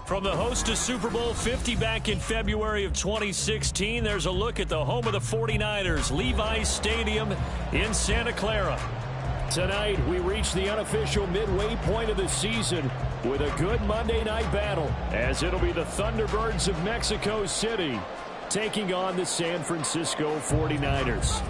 From the host to Super Bowl 50 back in February of 2016, there's a look at the home of the 49ers, Levi's Stadium in Santa Clara. Tonight, we reach the unofficial midway point of the season with a good Monday night battle, as it'll be the Thunderbirds of Mexico City taking on the San Francisco 49ers.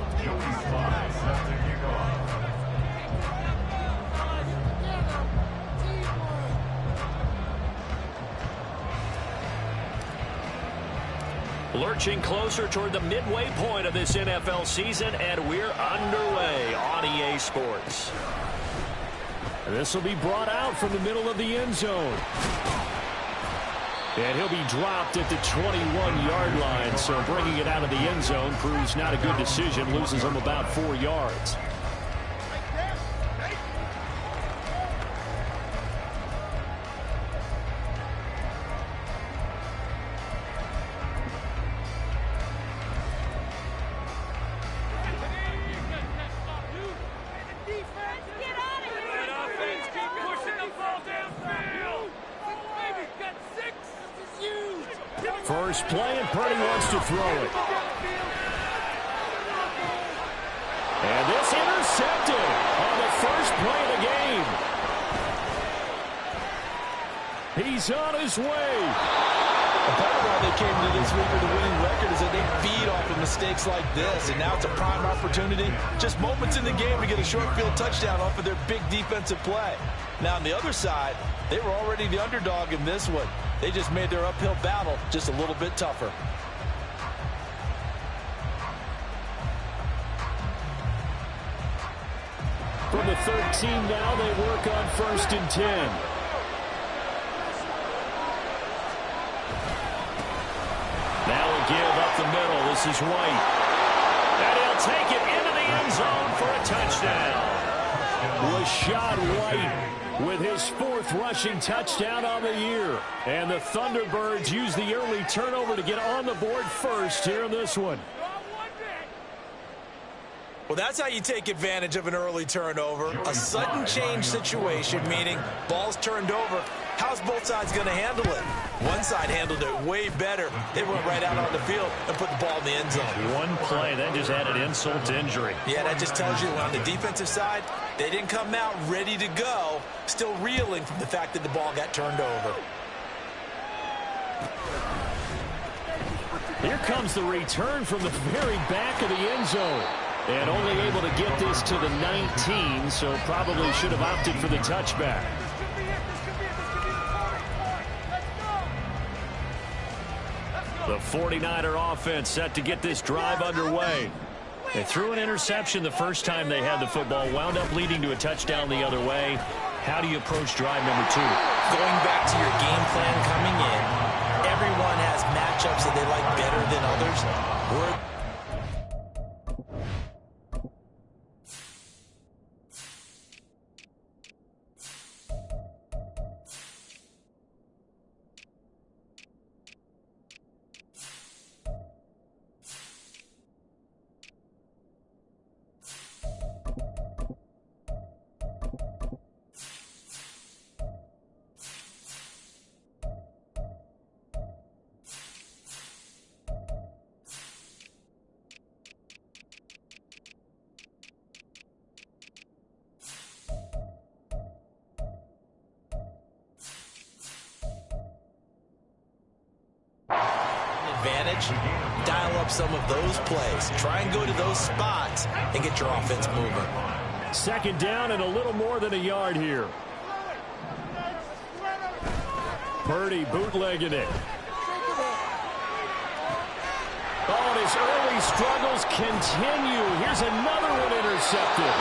Lurching closer toward the midway point of this NFL season, and we're underway on EA Sports. This will be brought out from the middle of the end zone. And he'll be dropped at the 21-yard line, so bringing it out of the end zone proves not a good decision, loses him about 4 yards. First play, and Purdy wants to throw it. And this intercepted on the first play of the game. He's on his way. A part of why they came to this week with a winning record is that they feed off of mistakes like this, and now it's a prime opportunity, just moments in the game, to get a short field touchdown off of their big defensive play. Now on the other side, they were already the underdog in this one. They just made their uphill battle just a little bit tougher. From the 13 now, they work on 1st and 10. Now a give up the middle. This is White. And he'll take it into the end zone for a touchdown. Rashad White with his 4th rushing touchdown on the year. And the Thunderbirds use the early turnover to get on the board first here in this one. Well, that's how you take advantage of an early turnover. A sudden change situation, meaning ball's turned over. How's both sides going to handle it? One side handled it way better. They went right out on the field and put the ball in the end zone. One play, that just added insult to injury. Yeah, that just tells you on the defensive side, they didn't come out ready to go, still reeling from the fact that the ball got turned over. Here comes the return from the very back of the end zone. And only able to get this to the 19, so probably should have opted for the touchback. The 49er offense set to get this drive underway. They threw an interception the first time they had the football, wound up leading to a touchdown the other way. How do you approach drive number 2? Going back to your game plan coming in, everyone has matchups that they like better than others. advantage, dial up some of those plays. Try and go to those spots and get your offense moving. Second down and a little more than a yard here. Purdy bootlegging it. Oh, and his early struggles continue. Here's another one intercepted.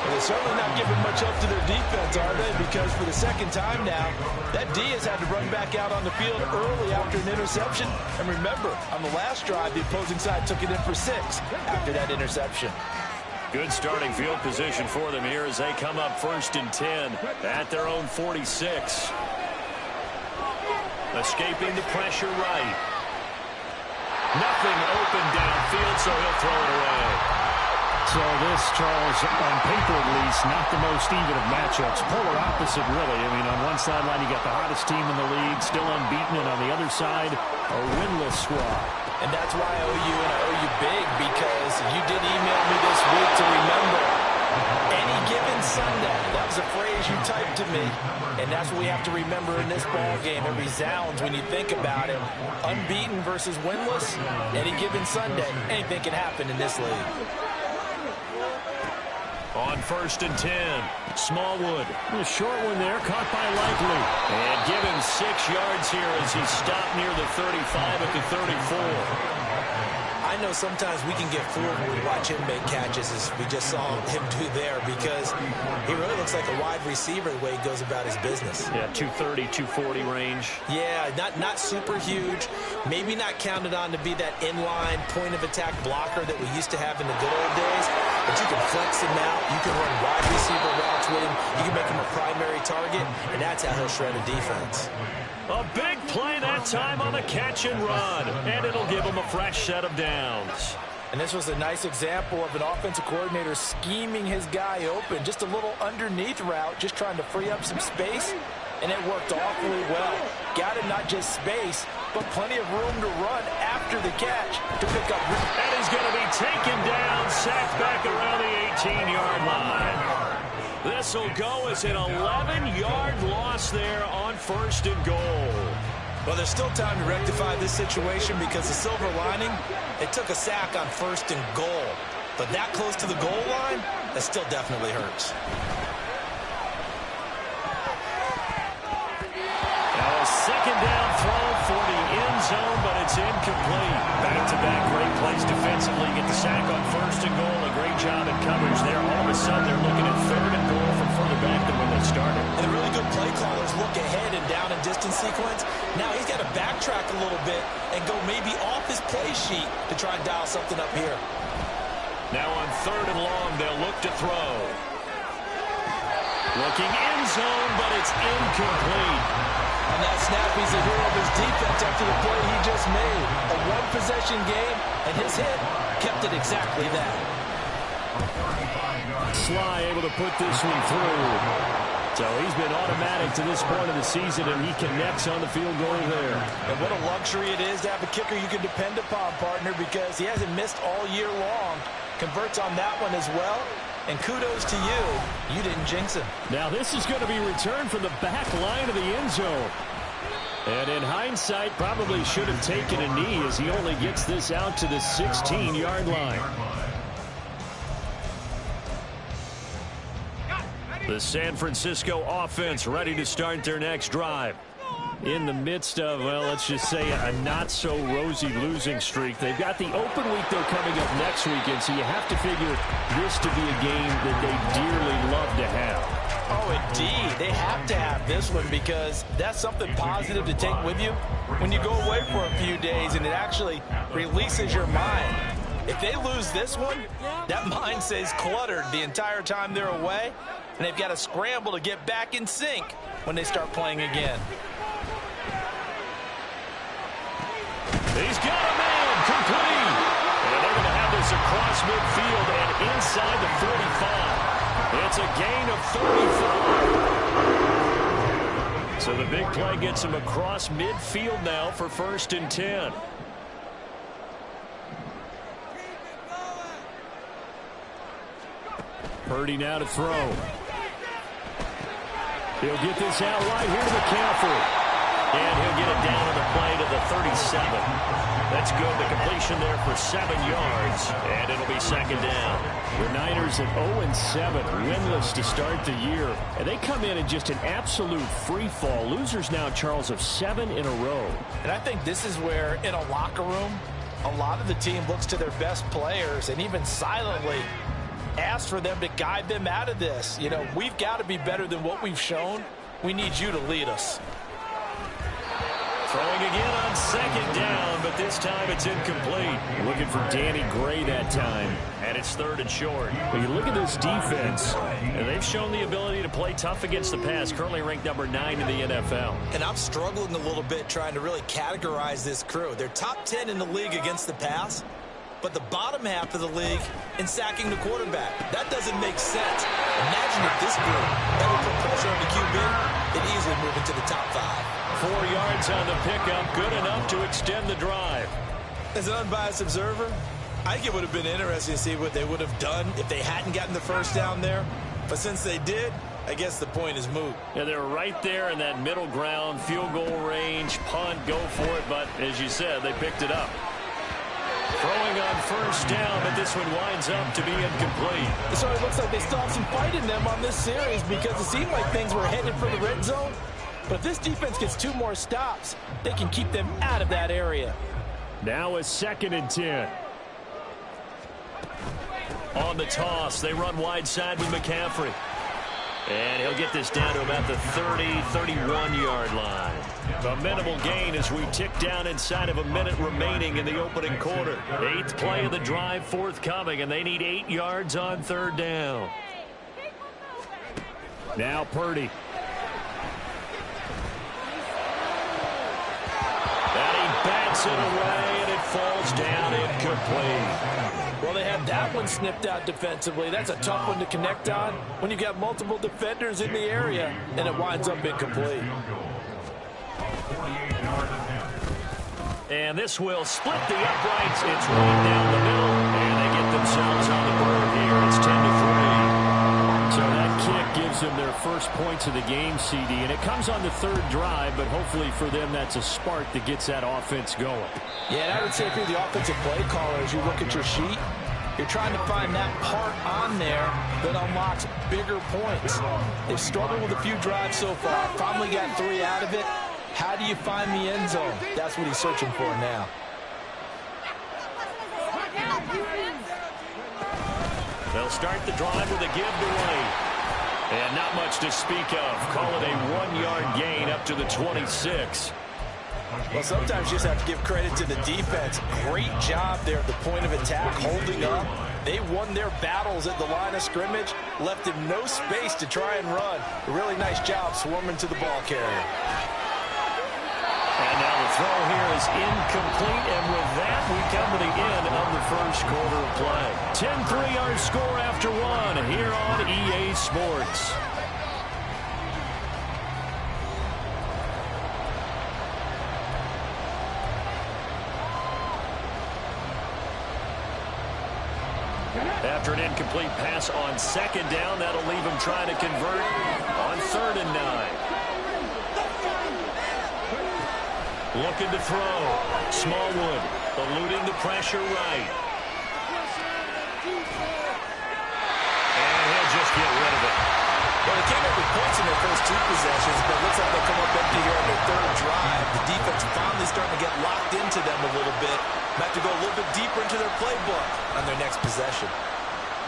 Well, they're certainly not giving much up to their defense, are they? Because for the second time now, that D has had to run back out on the field early after an interception. And remember, on the last drive, the opposing side took it in for 6 after that interception. Good starting field position for them here as they come up 1st and 10 at their own 46. Escaping the pressure right. Nothing open downfield, so he'll throw it away. So this, Charles, on paper at least, not the most even of matchups. Polar opposite, really. I mean, on one sideline, you got the hottest team in the league, still unbeaten, and on the other side, a winless squad. And that's why I owe you, and I owe you big, because you did email me this week to remember any given Sunday. That was a phrase you typed to me, and that's what we have to remember in this ball game. It resounds when you think about it. Unbeaten versus winless, any given Sunday, anything can happen in this league. On 1st and 10, Smallwood. A short one there, caught by Likely. And give him 6 yards here as he stopped near the 35 at the 34. I know sometimes we can get fooled when we watch him make catches, as we just saw him do there, because he really looks like a wide receiver the way he goes about his business. Yeah, 230, 240 range. Yeah, not super huge. Maybe not counted on to be that inline point-of-attack blocker that we used to have in the good old days, but you can flex him out. You can run wide receiver routes with him. You can make him a primary target, and that's how he'll shred a defense. A big play that time on the catch and run, and it'll give him a fresh set of downs. And this was a nice example of an offensive coordinator scheming his guy open. Just a little underneath route, just trying to free up some space, and it worked awfully well. Got him not just space, but plenty of room to run after the catch to pick up. And he's going to be taken down, sacked back around the 18-yard line. This will go as an 11-yard loss there on 1st and goal. Well, there's still time to rectify this situation because the silver lining, they took a sack on 1st and goal. But that close to the goal line, that still definitely hurts. Now a second down throw for the end zone, but it's incomplete. Back-to-back great plays defensively. Get the sack on 1st and goal. A great job in coverage there. All of a sudden, they're looking at 3rd and goal from further back than when they started. And the really good play callers look ahead and down and distance sequence. Now he's got to backtrack a little bit and go maybe off his play sheet to try and dial something up here. Now on 3rd and long, they'll look to throw. Looking end zone, but it's incomplete. On that snap, he's a hero of his defense after the play he just made. A one-possession game, and his hit kept it exactly that. Sly able to put this one through. So he's been automatic to this point of the season, and he connects on the field goal there. And what a luxury it is to have a kicker you can depend upon, partner, because he hasn't missed all year long. Converts on that one as well. And kudos to you. You didn't jinx him. Now this is going to be returned from the back line of the end zone. And in hindsight, probably should have taken a knee as he only gets this out to the 16-yard line. The San Francisco offense ready to start their next drive. In the midst of, well, let's just say a not-so-rosy losing streak. They've got the open week, though, coming up next weekend, so you have to figure this to be a game that they dearly love to have. Oh, indeed. They have to have this one because that's something positive to take with you when you go away for a few days, and it actually releases your mind. If they lose this one, that mind stays cluttered the entire time they're away, and they've got to scramble to get back in sync when they start playing again. He's got a man, complete. And they're going to have this across midfield and inside the 45. It's a gain of 35. So the big play gets him across midfield now for 1st and 10. Purdy now to throw. He'll get this out right here to McCaffrey. And he'll get it down on the play to the 37. That's good. The completion there for 7 yards, and it'll be second down. The Niners at 0-7, winless to start the year. And they come in just an absolute free fall. Losers now, Charles, of 7 in a row. And I think this is where, in a locker room, a lot of the team looks to their best players and even silently asks for them to guide them out of this. You know, we've got to be better than what we've shown. We need you to lead us. Throwing again on second down, but this time it's incomplete. Looking for Danny Gray that time. And it's third and short. But you look at this defense. And they've shown the ability to play tough against the pass, currently ranked number 9 in the NFL. And I'm struggling a little bit trying to really categorize this crew. They're top 10 in the league against the pass, but the bottom half of the league in sacking the quarterback. That doesn't make sense. Imagine if this group ever put pressure on the QB, it'd easily move into the top 5. 4 yards on the pickup, good enough to extend the drive. As an unbiased observer, I think it would have been interesting to see what they would have done if they hadn't gotten the first down there. But since they did, I guess the point is moot. Yeah, they're right there in that middle ground, field goal range, punt, go for it. But as you said, they picked it up. Throwing on first down, but this one winds up to be incomplete. So it looks like they still have some fight in them on this series because it seemed like things were headed for the red zone. But if this defense gets 2 more stops, they can keep them out of that area. Now a 2nd and 10. On the toss, they run wide side with McCaffrey. And he'll get this down to about the 30, 31-yard line. A minimal gain as we tick down inside of a minute remaining in the opening quarter. 8th play of the drive forthcoming, and they need 8 yards on third down. Now Purdy. Bats it away, and it falls down incomplete. Well, they had that one snipped out defensively. That's a tough one to connect on when you've got multiple defenders in the area, and it winds up incomplete. And this will split the uprights. It's right down the middle, and they get themselves on the board here. It's 10-3. So that kick gives them their first points of the game, CD, and it comes on the 3rd drive, but hopefully for them that's a spark that gets that offense going. Yeah, and I would say if you're the offensive play caller, as you look at your sheet, you're trying to find that part on there that unlocks bigger points. They've struggled with a few drives so far, finally got 3 out of it. How do you find the end zone? That's what he's searching for now. They'll start the drive with a give to Wayne. And not much to speak of. Call it a 1-yard gain up to the 26. Well, sometimes you just have to give credit to the defense. Great job there at the point of attack, holding up. They won their battles at the line of scrimmage, left him no space to try and run. A really nice job swarming to the ball carrier. And now the throw here is incomplete, and with that, we come to the end of the first quarter of play. 10-3 our score after 1 here on EA Sports. After an incomplete pass on second down, that'll leave him trying to convert on 3rd and 9. Looking to throw. Smallwood eluding the pressure right. And he'll just get rid of it. Well, they came up with points in their first 2 possessions, but it looks like they'll come up empty here on their 3rd drive. The defense finally starting to get locked into them a little bit. Might have to go a little bit deeper into their playbook on their next possession.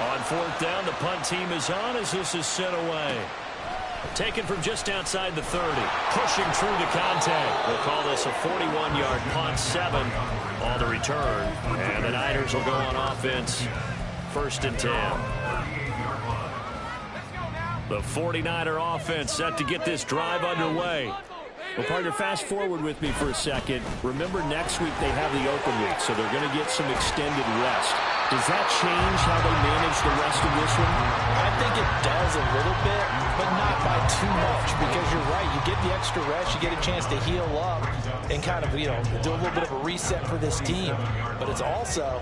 On 4th down, the punt team is on as this is sent away. Taken from just outside the 30. Pushing through the contact. We'll call this a 41-yard punt, 7 on the return. And the Niners will go on offense. 1st and 10. The 49er offense set to get this drive underway. Well, partner, fast forward with me for a second. Remember, next week they have the open week, so they're going to get some extended rest. Does that change how they manage the rest of this one? I think it does a little bit, but not by too much, because you're right. You get the extra rest, you get a chance to heal up and kind of, you know, do a little bit of a reset for this team. But it's also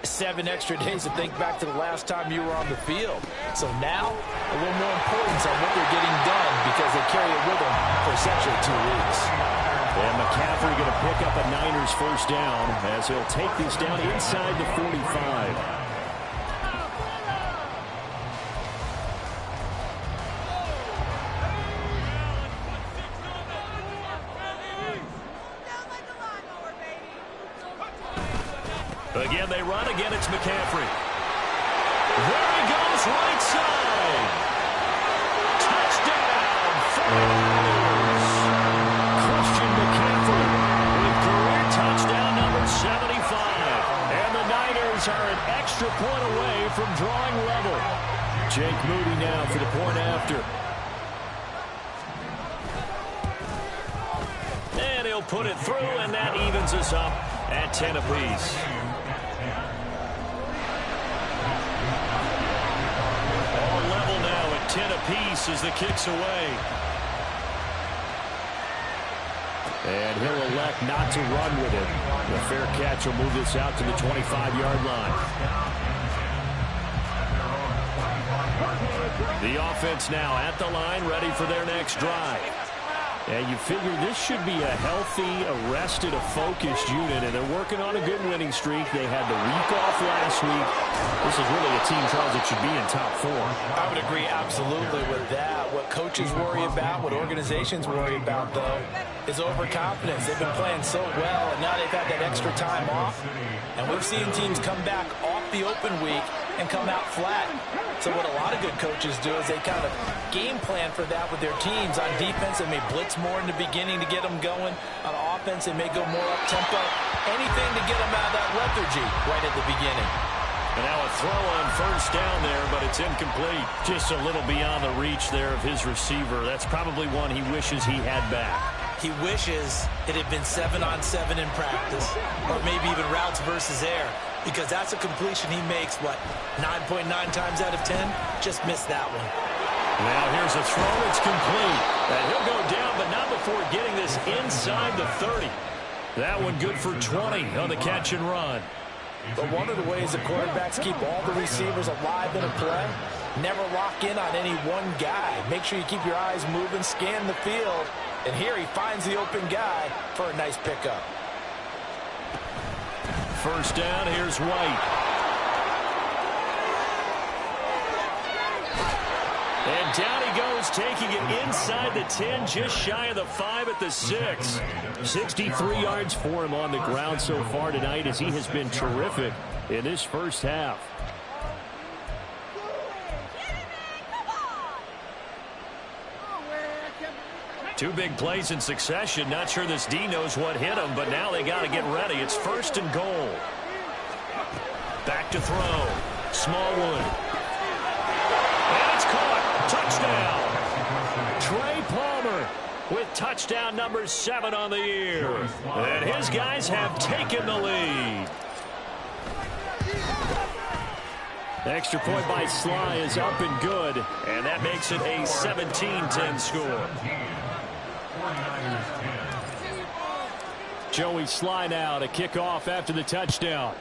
7 extra days to think back to the last time you were on the field. So now, a little more importance on what they're getting done because they carry it with them for essentially 2 weeks. And McCaffrey going to pick up a Niners first down as he'll take this down inside the 45. Again, they run. Again, it's McCaffrey. There he goes, right side. Touchdown, 49ers. Christian McCaffrey with career touchdown number 75. And the Niners are an extra point away from drawing level. Jake Moody now for the point after. And he'll put it through, and that evens us up at 10 apiece. All level now at 10 apiece as the kick's away. And he'll elect not to run with it. The fair catch will move this out to the 25-yard line. The offense now at the line, ready for their next drive. And you figure this should be a healthy, arrested, a focused unit, and they're working on a good winning streak. They had the week off last week. This is really a team, Charles, that should be in top 4. I would agree absolutely with that. What coaches worry about, what organizations worry about, though, is overconfidence. They've been playing so well, and now they've had that extra time off. And we've seen teams come back off the open week and come out flat. So what a lot of good coaches do is they kind of game plan for that with their teams. On defense, they may blitz more in the beginning to get them going. On offense, they may go more up-tempo. Anything to get them out of that lethargy right at the beginning. And now a throw on first down there, but it's incomplete. Just a little beyond the reach there of his receiver. That's probably one he wishes he had back. He wishes it had been 7-on-7 in practice, or maybe even routes versus air, because that's a completion he makes, what, 9.9 times out of 10? Just missed that one. Now here's a throw. It's complete. And he'll go down, but not before getting this inside the 30. That one good for 20 on the catch and run. But one of the ways the quarterbacks keep all the receivers alive in a play, never lock in on any one guy. Make sure you keep your eyes moving, scan the field. And here he finds the open guy for a nice pickup. First down, here's White. And down he goes, taking it inside the 10, just shy of the 5 at the 6. 63 yards for him on the ground so far tonight as he has been terrific in this first half. Two big plays in succession. Not sure this D knows what hit him, but now they got to get ready. It's first and goal. Back to throw. Smallwood. And it's caught. Touchdown. Trey Palmer with touchdown number 7 on the year. And his guys have taken the lead. Extra point by Sly is up and good, and that makes it a 17-10 score. Joey Sly now to kick off after the touchdown.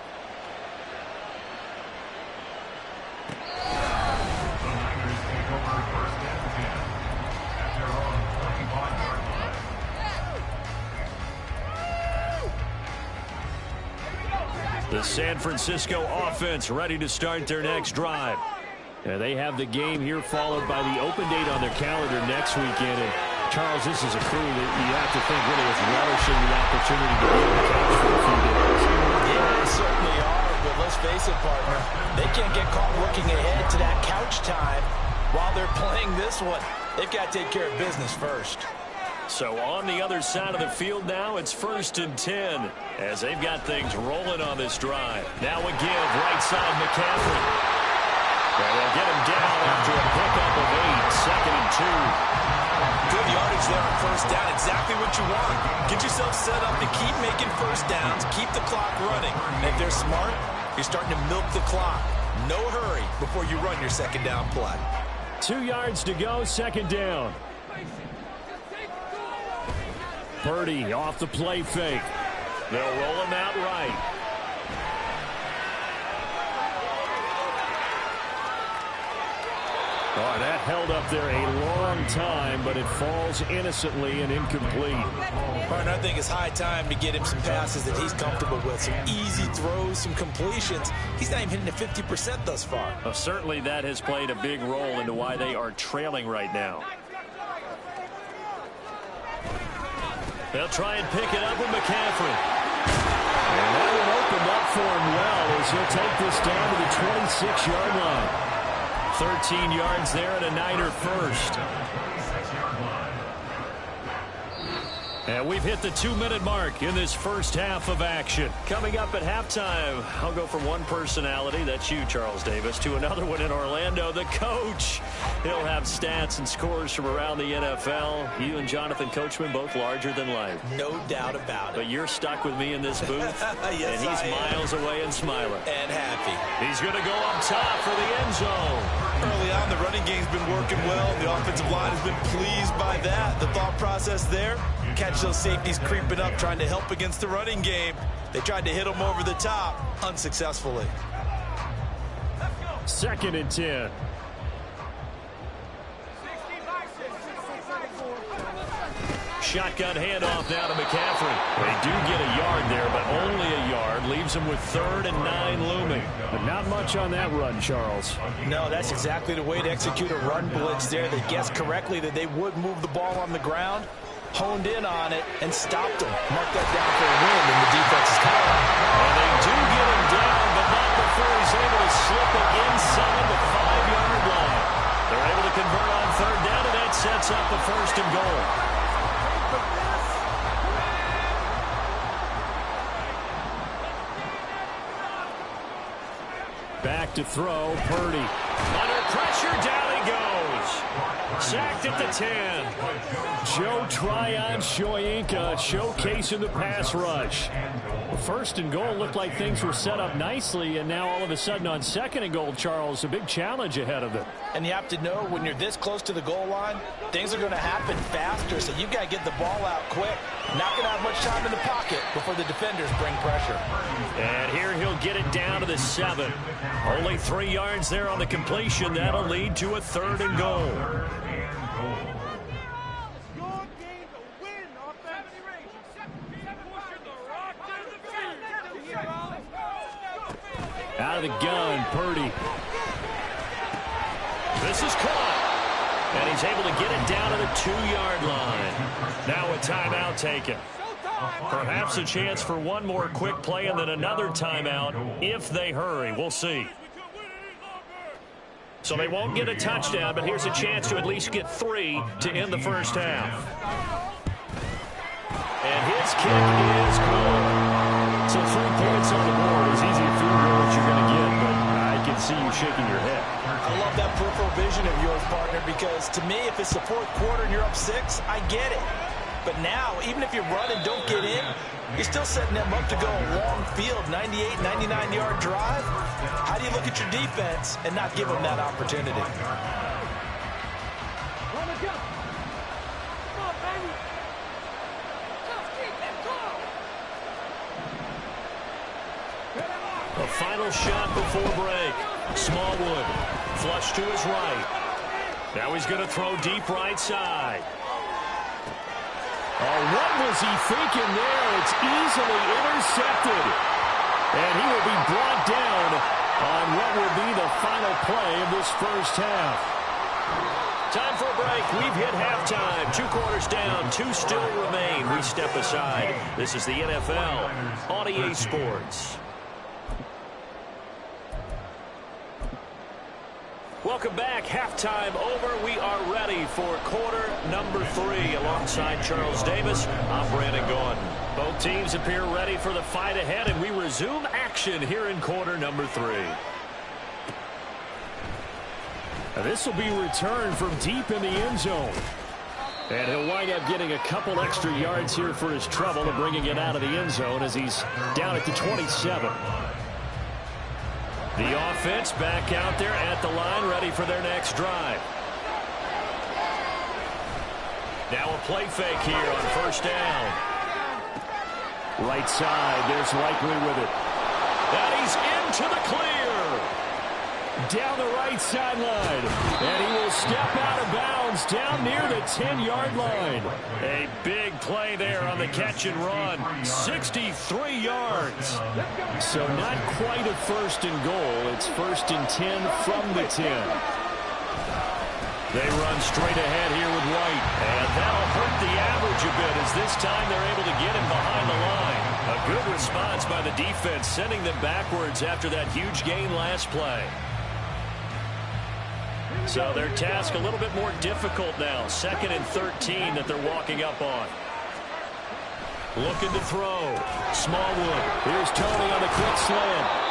The San Francisco offense ready to start their next drive. And they have the game here followed by the open date on their calendar next weekend. And Charles, this is a crew that you have to think really is relishing the opportunity to be on the couch for a few days. Yeah, they certainly are, but let's face it, partner. They can't get caught looking ahead to that couch time while they're playing this one. They've got to take care of business first. So on the other side of the field now, it's first and 10 as they've got things rolling on this drive. Now a give, right side McCaffrey. And they'll get him down after a pickup of 8, second and 2. Good yardage there on first down, exactly what you want. Get yourself set up to keep making first downs, keep the clock running. And if they're smart, you're starting to milk the clock. No hurry before you run your second down play. 2 yards to go, second down. Purdy off the play fake. They'll roll him out right. Oh, that held up there a long time, but it falls innocently and incomplete. Partner, I think it's high time to get him some passes that he's comfortable with. Some easy throws, some completions. He's not even hitting the 50% thus far. Well, certainly that has played a big role into why they are trailing right now. They'll try and pick it up with McCaffrey. And that one opened up for him well as he'll take this down to the 26-yard line. 13 yards there and a Niner first. And we've hit the 2-minute mark in this first half of action. Coming up at halftime, I'll go from one personality, that's you, Charles Davis, to another one in Orlando, the coach. He'll have stats and scores from around the NFL. You and Jonathan Coachman, both larger than life. No doubt about it. But you're stuck with me in this booth, yes, and he's miles away and smiling. And happy. He's going to go up top for the end zone. Early on, the running game's been working well. The offensive line has been pleased by that. The thought process there, catch those safeties creeping up, trying to help against the running game. They tried to hit them over the top, unsuccessfully. 2nd and 10. Shotgun handoff now to McCaffrey. They do get a yard there, but only a yard. Leaves them with 3rd and 9 looming. But not much on that run, Charles. No, that's exactly the way to execute a run blitz there. They guessed correctly that they would move the ball on the ground, honed in on it, and stopped them. Mark that down for a win in the defense's column. And they do get him down, but not before he's able to slip it inside the 5-yard line. They're able to convert on 3rd down, and that sets up the 1st and goal. Back to throw, Purdy. Under pressure, down he goes. Sacked at the 10. Joe Tryon Shoyinka showcasing the pass rush. The 1st and goal looked like things were set up nicely, and now all of a sudden on 2nd and goal, Charles, a big challenge ahead of them. And you have to know when you're this close to the goal line, things are going to happen faster, so you've got to get the ball out quick. Not going to have much time in the pocket before the defenders bring pressure. And here he'll get it down to the 7. Only 3 yards there on the completion. That'll lead to a 3rd and goal. Out of the gun, Purdy. This is caught. And he's able to get it down to the 2-yard line. Now a timeout taken. Perhaps a chance for one more quick play and then another timeout if they hurry. We'll see. So they won't get a touchdown, but here's a chance to at least get 3 to end the first half. And his kick is good. So 3 points on the board is easy to figure out what you're going to get, but I can see you shaking your head. I love that peripheral vision of yours, partner, because to me, if it's the 4th quarter and you're up 6, I get it. But now, even if you run and don't get in, you're still setting them up to go a long field, 98, 99-yard drive. How do you look at your defense and not give them that opportunity? A final shot before break. Smallwood, flush to his right. Now he's going to throw deep right side. Oh, what was he thinking there? It's easily intercepted. And he will be brought down on what will be the final play of this first half. Time for a break. We've hit halftime. 2 quarters down. 2 still remain. We step aside. This is the NFL on EA Sports. Welcome back. Halftime over. We are ready for quarter number 3. Alongside Charles Davis, I'm Brandon Gordon. Both teams appear ready for the fight ahead, and we resume action here in quarter number 3. Now, this will be returned from deep in the end zone. And he'll wind up getting a couple extra yards here for his trouble and bringing it out of the end zone as he's down at the 27. The offense back out there at the line, ready for their next drive. Now a play fake here on 1st down. Right side, there's Likely with it. And he's into the clear. down the right sideline. And he will step out of bounds down near the 10-yard line. A big play there on the catch and run. 63 yards. So not quite a first and goal. It's first and 10 from the 10. They run straight ahead here with White. And that'll hurt the average a bit as this time they're able to get him behind the line. A good response by the defense, sending them backwards after that huge gain last play. So their task a little bit more difficult now. 2nd and 13 that they're walking up on. Looking to throw. Smallwood. Here's Tony on the quick slant.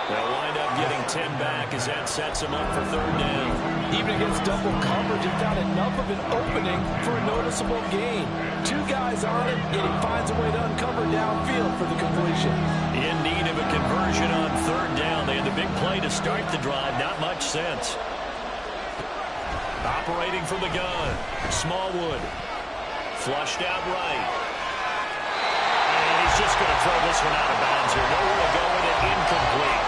They'll wind up getting 10 back as that sets them up for 3rd down. Even against double coverage, he found enough of an opening for a noticeable gain. 2 guys on it, and he finds a way to uncover downfield for the completion. In need of a conversion on 3rd down. They had the big play to start the drive. Not much sense. Operating from the gun. Smallwood. Flushed out right. And he's just going to throw this one out of bounds here. Nowhere to go with it. Incomplete.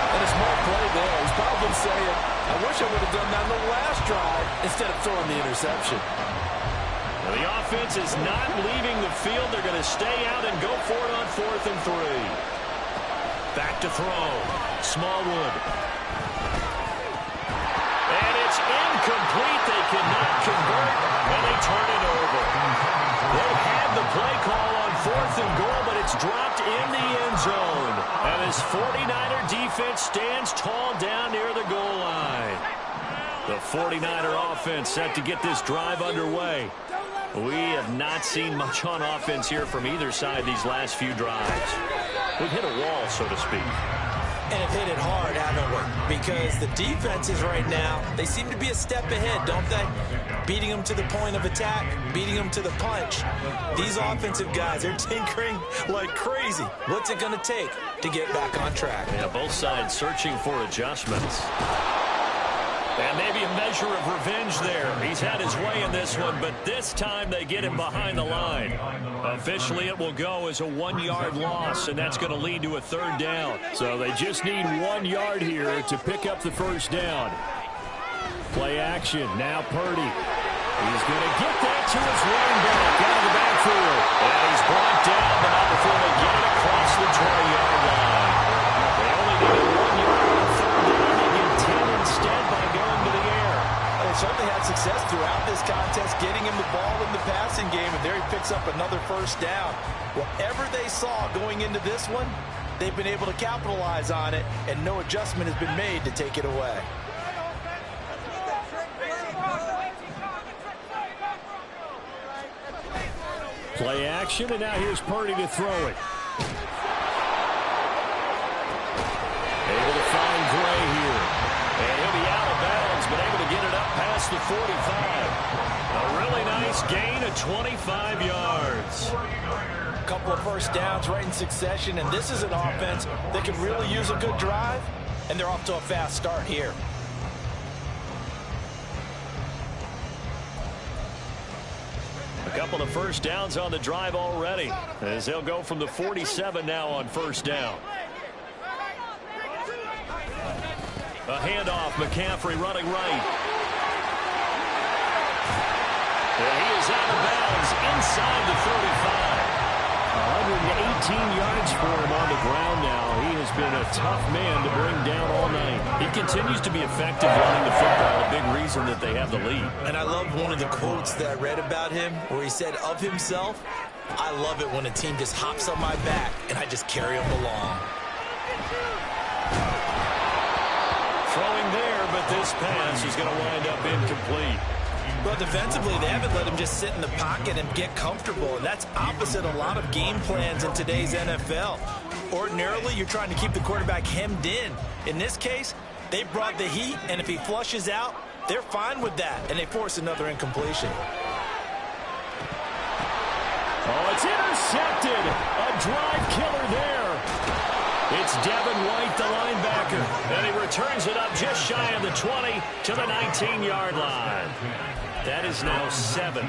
And a smart play there. He's probably saying, I wish I would have done that on the last drive instead of throwing the interception. Well, the offense is not leaving the field. They're going to stay out and go for it on 4th and 3. Back to throw. Smallwood. And it's incomplete. They cannot convert, and they turn it over. They had the play call on 4th and goal, but it's dropped in the end zone. And this 49er defense stands tall down near the goal line. The 49er offense set to get this drive underway. We have not seen much on offense here from either side these last few drives. We've hit a wall, so to speak. And have hit it hard, haven't we? Because the defenses right now, they seem to be a step ahead, don't they? Beating them to the point of attack, beating them to the punch. These offensive guys are tinkering like crazy. What's it going to take to get back on track? Yeah, both sides searching for adjustments. And maybe a measure of revenge there. He's had his way in this one, but this time they get him behind the line. Officially, it will go as a 1-yard loss, and that's going to lead to a 3rd down. So they just need 1 yard here to pick up the 1st down. Play action. Now Purdy. He's going to get that to his running back out of the backfield. And he's brought down, but not before they get it across the 20-yard line. They only needed 1 yard on 3rd down. They get 10 instead by going to the air. They certainly had success throughout this contest, getting him the ball in the passing game, and there he picks up another 1st down. Whatever they saw going into this one, they've been able to capitalize on it, and no adjustment has been made to take it away. Play action, and now here's Purdy to throw it. Able to find Gray here. And he'll be out of bounds, but able to get it up past the 45. A really nice gain of 25 yards. A couple of 1st downs right in succession, and this is an offense that can really use a good drive, and they're off to a fast start here. A couple of 1st downs on the drive already, as they'll go from the 47 now on 1st down. A handoff, McCaffrey running right. And he is out of bounds inside the 35. 118 yards for him on the ground now. He has been a tough man to bring down all night. He continues to be effective running the football, a big reason that they have the lead. And I love one of the quotes that I read about him where he said of himself, I love it when a team just hops on my back and I just carry them along. Throwing there, but this pass is going to wind up incomplete. Well, defensively, they haven't let him just sit in the pocket and get comfortable, and that's opposite a lot of game plans in today's NFL. Ordinarily, you're trying to keep the quarterback hemmed in. In this case, they brought the heat, and if he flushes out, they're fine with that, and they force another incompletion. Oh, it's intercepted. A drive killer there. It's Devin White, the linebacker, and he returns it up just shy of the 20 to the 19-yard line. That is now 7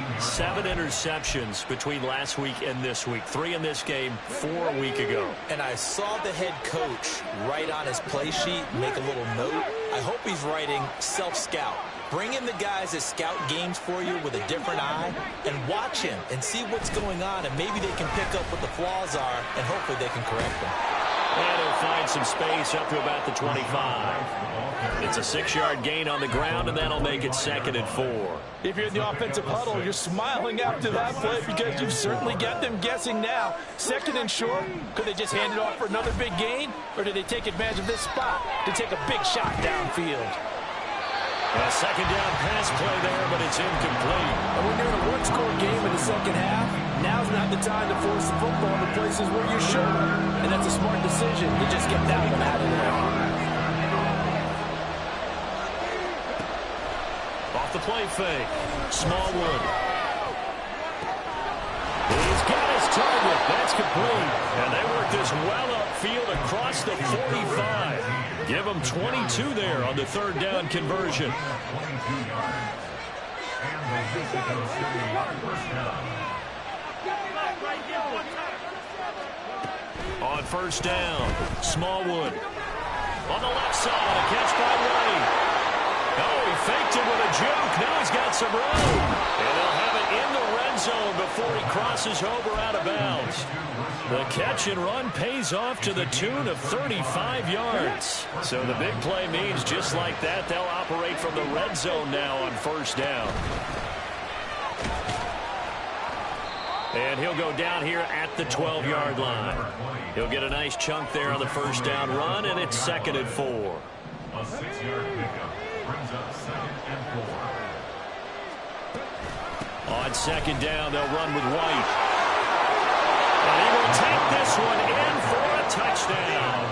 interceptions between last week and this week. 3 in this game, 4 a week ago. And I saw the head coach write on his play sheet, make a little note. I hope he's writing self-scout. Bring in the guys that scout games for you with a different eye and watch him and see what's going on, and maybe they can pick up what the flaws are, and hopefully they can correct them. And he'll find some space up to about the 25. It's a 6-yard gain on the ground, and that'll make it 2nd and 4. If you're in the offensive huddle, you're smiling after that play because you've certainly got them guessing now. 2nd and short, could they just hand it off for another big gain, or do they take advantage of this spot to take a big shot downfield? A 2nd down pass play there, but it's incomplete. And when you're in a one-score game in the second half, now's not the time to force the football to places where you should. And that's a smart decision to just get that one out of there. Off the play fake. Smallwood. He's got his target. That's complete. And they work this well upfield across the 45. Give them 22 there on the 3rd down conversion. On 1st down, Smallwood. On the left side, a catch by White. Oh, he faked it with a juke. Now he's got some room. And they'll have it in the red zone before he crosses over out of bounds. The catch and run pays off to the tune of 35 yards. So the big play means just like that, they'll operate from the red zone now on 1st down. And he'll go down here at the 12-yard line. He'll get a nice chunk there on the 1st down run, and it's 2nd and 4. A 6-yard pickup brings up 2nd and 4. On 2nd down, they'll run with White. And he will take this one in for a touchdown.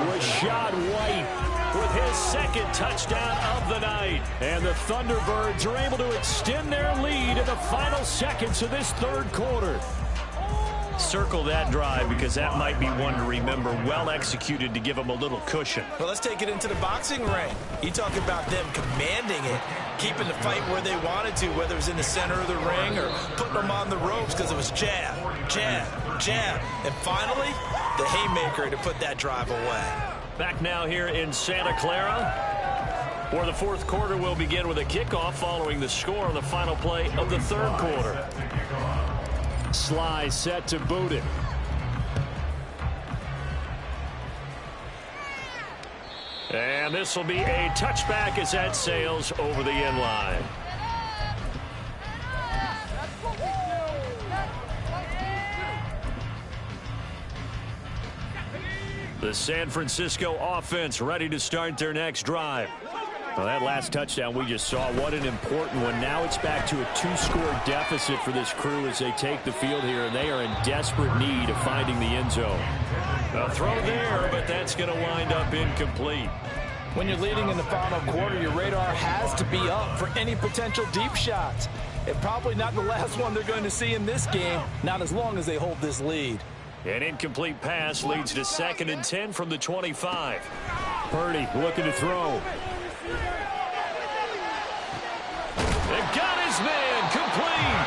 Rashad White with his 2nd touchdown of the night. And the Thunderbirds are able to extend their lead in the final seconds of this 3rd quarter. Circle that drive because that might be one to remember. Well executed to give them a little cushion. Well, let's take it into the boxing ring. You talk about them commanding it, keeping the fight where they wanted to, whether it was in the center of the ring or putting them on the ropes because it was jab, jab, jab. And finally, the haymaker to put that drive away. Back now here in Santa Clara, where the 4th quarter will begin with a kickoff following the score on the final play of the 3rd quarter. Sly set to boot it. And this will be a touchback as that sails over the end line. The San Francisco offense ready to start their next drive. Well, that last touchdown we just saw, what an important one. Now it's back to a 2-score deficit for this crew as they take the field here, and they are in desperate need of finding the end zone. A throw there, but that's going to wind up incomplete. When you're leading in the final quarter, your radar has to be up for any potential deep shots. And probably not the last one they're going to see in this game, not as long as they hold this lead. An incomplete pass leads to 2nd and 10 from the 25. Purdy looking to throw. They've got his man complete.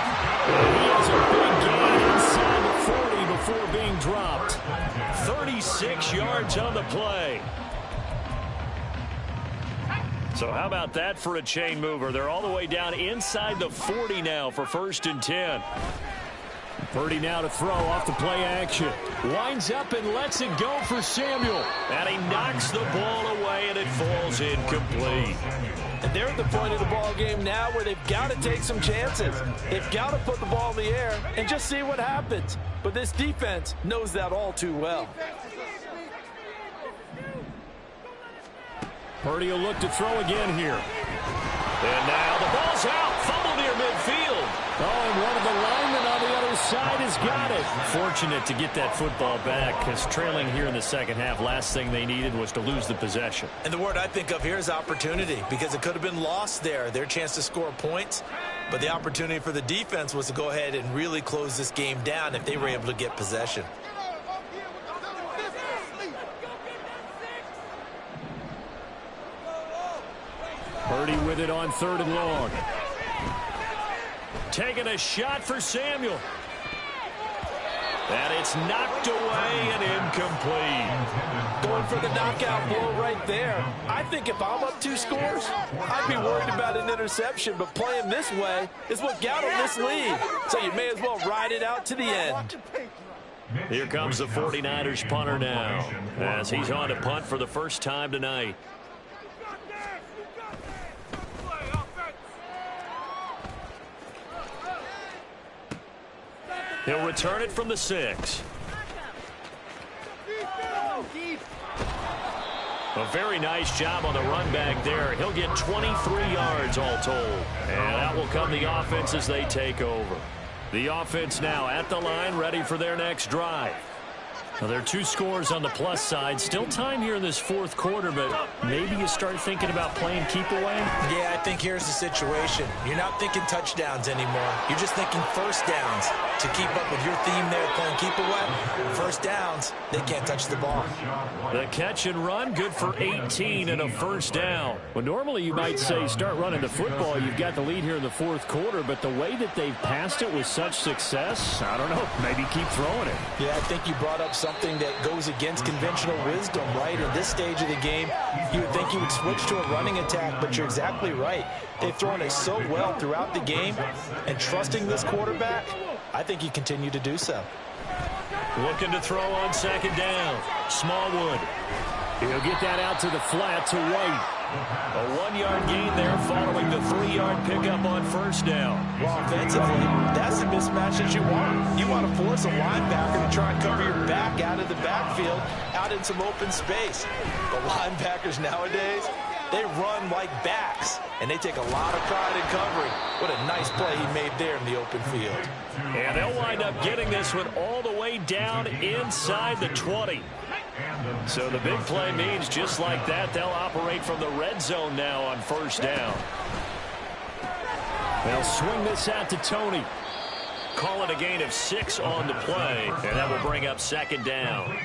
And he has a big gain inside the 40 before being dropped. 36 yards on the play. So how about that for a chain mover? They're all the way down inside the 40 now for 1st and 10. Purdy now to throw off the play action. Winds up and lets it go for Samuel. And he knocks the ball away, and it falls incomplete. And they're at the point of the ball game now where they've got to take some chances. They've got to put the ball in the air and just see what happens. But this defense knows that all too well. Purdy will look to throw again here. And now the ball's out. Fumble near midfield. Oh, and one of the linemen on the other side has got it. Fortunate to get that football back because trailing here in the second half, last thing they needed was to lose the possession. And the word I think of here is opportunity because it could have been lost there. Their chance to score points. But the opportunity for the defense was to go ahead and really close this game down if they were able to get possession. Purdy with it on 3rd and long. Taking a shot for Samuel. And it's knocked away and incomplete. Going for the knockout blow right there. I think if I'm up 2 scores, I'd be worried about an interception, but playing this way is what got them this lead. So you may as well ride it out to the end. Here comes the 49ers punter now, as he's on to punt for the first time tonight. He'll return it from the 6. A very nice job on the run back there. He'll get 23 yards all told. And out will come the offense as they take over. The offense now at the line, ready for their next drive. Now, there are 2 scores on the plus side. Still time here in this 4th quarter, but maybe you start thinking about playing keep away? Yeah, I think here's the situation. You're not thinking touchdowns anymore. You're just thinking first downs. To keep up with your theme there, playing keep away, first downs, they can't touch the ball. The catch and run, good for 18 and a first down. Well, normally you might say start running the football. You've got the lead here in the 4th quarter, but the way that they've passed it with such success, I don't know, maybe keep throwing it. Yeah, I think you brought up something that goes against conventional wisdom, right? In this stage of the game, you would think you would switch to a running attack, but you're exactly right. They've thrown it so well throughout the game, and trusting this quarterback, I think you continue to do so. Looking to throw on second down. Smallwood. He'll get that out to the flat to White. A 1-yard gain there following the 3-yard pickup on first down. Well, offensively, that's the mismatch that you want. You want to force a linebacker to try and cover your back out of the backfield, out in some open space. The linebackers nowadays, they run like backs, and they take a lot of pride in covering. What a nice play he made there in the open field. And they'll wind up getting this one all the way down inside the 20. So the big play means just like that, they'll operate from the red zone now on first down. They'll swing this out to Tony. Call it a gain of 6 on the play, and that will bring up second down.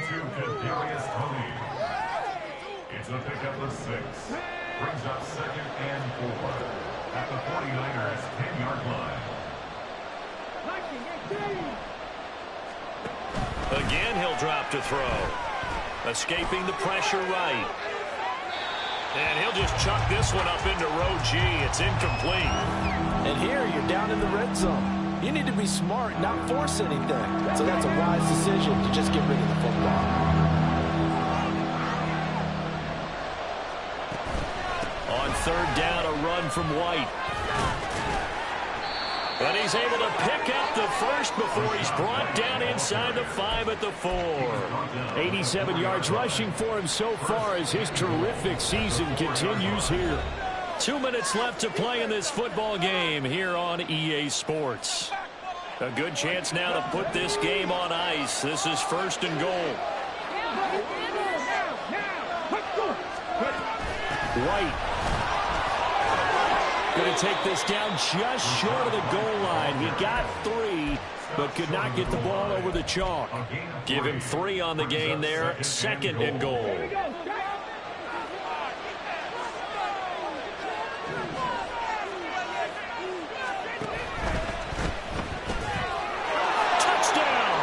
It's a pickup of 6. Brings up 2nd and 4 at the 49ers 10-yard line. Again, he'll drop to throw. Escaping the pressure right. And he'll just chuck this one up into row G. It's incomplete. And here you're down in the red zone. You need to be smart, not force anything. So that's a wise decision to just get rid of the football. On third down, a run from White. But he's able to pick up the first before he's brought down inside the 5 at the 4. 87 yards rushing for him so far as his terrific season continues here. 2 minutes left to play in this football game here on EA Sports. A good chance now to put this game on ice. This is first and goal. White. Going to take this down just short of the goal line. He got 3, but could not get the ball over the chalk. Give him 3 on the gain there. Second and goal. Touchdown!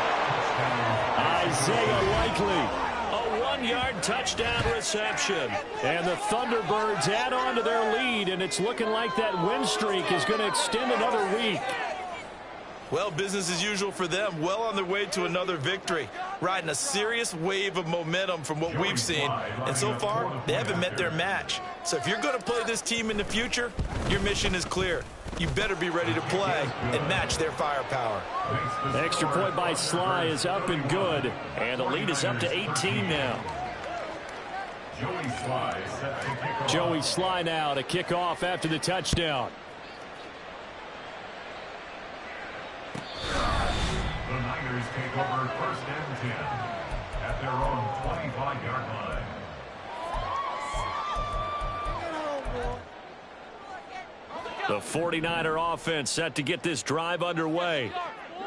Isaiah Likely. 1-yard touchdown reception. And the Thunderbirds add on to their lead, and it's looking like that win streak is going to extend another week. Well, business as usual for them. Well on their way to another victory. Riding a serious wave of momentum from what we've seen. And so far, they haven't met their match. So if you're going to play this team in the future, your mission is clear. You better be ready to play and match their firepower. The extra point by Sly is up and good. And the lead is up to 18 now. Joey Sly now to kick off after the touchdown. The Niners take over first and 10 at their own 25-yard line. The 49er offense set to get this drive underway.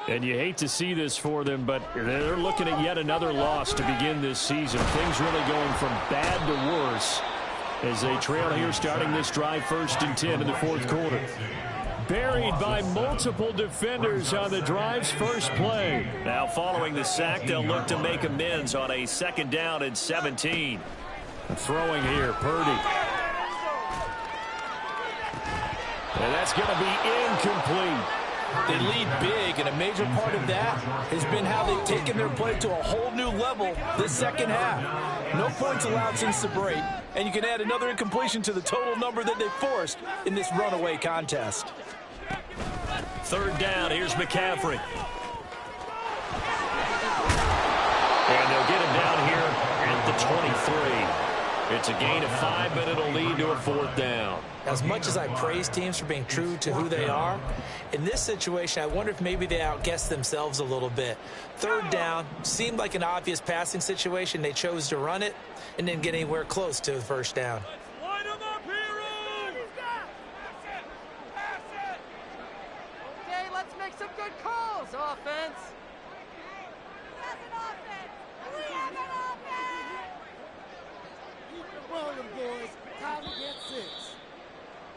And you hate to see this for them, but they're looking at yet another loss to begin this season. Things really going from bad to worse as they trail here starting this drive first and 10 in the 4th quarter. Buried by multiple defenders on the drive's first play. Now following the sack, they'll look to make amends on a 2nd down and 17. Throwing here, Purdy. And that's going to be incomplete. They lead big, and a major part of that has been how they've taken their play to a whole new level this second half. No points allowed since the break, and you can add another incompletion to the total number that they forced in this runaway contest. 3rd down, here's McCaffrey. And they'll get him down here at the 23. It's a gain of 5, but it'll lead to a 4th down. As much as I praise teams for being true to who they are, in this situation, I wonder if maybe they outguessed themselves a little bit. 3rd down seemed like an obvious passing situation. They chose to run it and didn't get anywhere close to the 1st down. Line them up, heroes! Okay, let's make some good calls, offense. We have an offense! We have an offense!